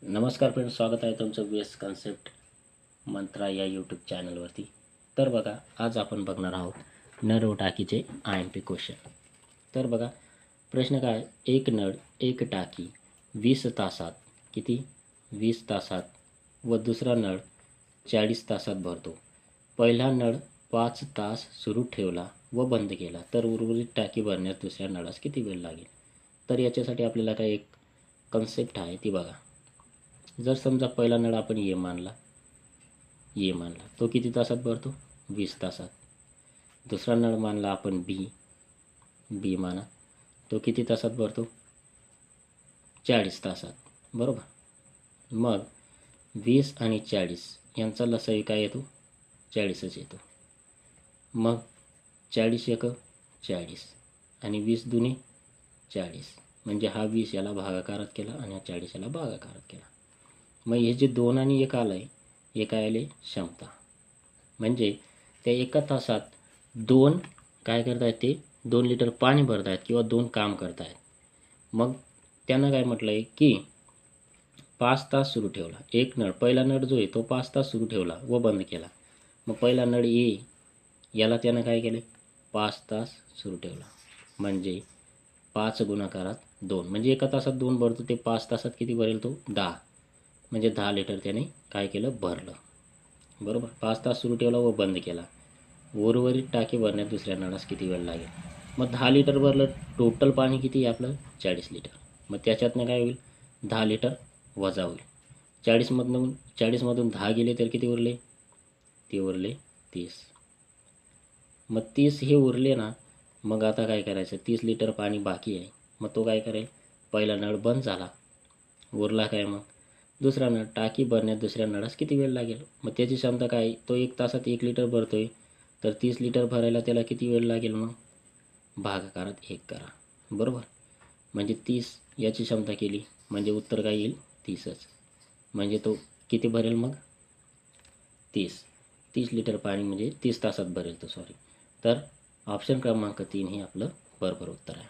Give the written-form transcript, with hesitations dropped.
नमस्कार फ्रेंड्स, स्वागत आहे तुमचं बेस्ट कन्सेप्ट मंत्रा या यूट्यूब चॅनलवरती. तर बघा, आज आपण बघणार आहोत नळ व टाकीचे IMP क्वेश्चन. तर बघा, प्रश्न काय, एक नळ एक टाकी 20 तासात किती 20 तासात व दुसरा नळ 40 तासात भरतो. पहिला नळ 5 तास सुरू ठेवला व बंद केला तर उर्वरित टाकी भरण्यास दुसऱ्या नळास किती वेळ लागेल. तर याच्यासाठी आपल्याला काय एक कन्सेप्ट आहे ती बघा. जर समजा पहिला नळ आपण ए मानला, तो किती तासात भरतो 20 तासात. दुसरा नळ मानला आपण बी माना, तो किती तासात भरतो 40 तासात, बरोबर. मग 20 आणि 40 यांचा लसावी काय येतो 40च येतो. मग 40 एक 40 आणि 20 दुने 40, म्हणजे हा 20 याला भागाकारात केला आणि हा 40 याला भागाकारात केला. मग हे जे 2 आणि 1 आलं आहे, हे काय आले क्षमता. म्हणजे त्या एका तासात 2 काय करतायत, ते 2 लिटर पाणी भरतायत किंवा 2 काम करतायत. मग त्यानं काय म्हटलं आहे की 5 तास सुरू ठेवला. एक नळ, पहिला नळ जो आहे तो 5 तास सुरू ठेवला व बंद केला. मग पहिला नळ ए याला त्यानं काय केले 5 तास सुरू ठेवला, म्हणजे 5 गुणाकारात 2, म्हणजे एका तासात 2 भरतो. ते 5 तासात किती भरेल तो 10, म्हणजे 10 लिटर त्याने काय केलं भरलं, बरोबर. 5 तास सुरू ठेवला व बंद केला. उर्वरित टाकी भरण्यात दुसऱ्या नळास किती वेळ लागेल. मग 10 लिटर भरलं, टोटल पाणी किती आहे आपलं 40 लिटर. मग त्याच्यातनं काय होईल 10 लिटर वजा होईल. 40मधून 10 गेले तर किती उरले, ते उरले 30. मग 30 हे उरले ना. मग आता काय करायचं, 30 लिटर पाणी बाकी आहे. मग तो काय करेल, पहिला नळ बंद झाला, उरला काय मग दुसरा नळ. टाकी भरण्यात दुसऱ्या नळास किती वेळ लागेल. मग त्याची क्षमता काय, तो 1 तासात 1 लिटर भरतोय, तर 30 लिटर भरायला त्याला किती वेळ लागेल. मग भागाकारात 1 करा, बरोबर. म्हणजे 30 याची क्षमता केली, म्हणजे उत्तर काय येईल 30च. म्हणजे तो किती भरेल मग 30 लिटर पाणी, म्हणजे 30 तासात भरेल तो, सॉरी. तर ऑप्शन क्रमांक 3 हे आपलं बरोबर उत्तर आहे.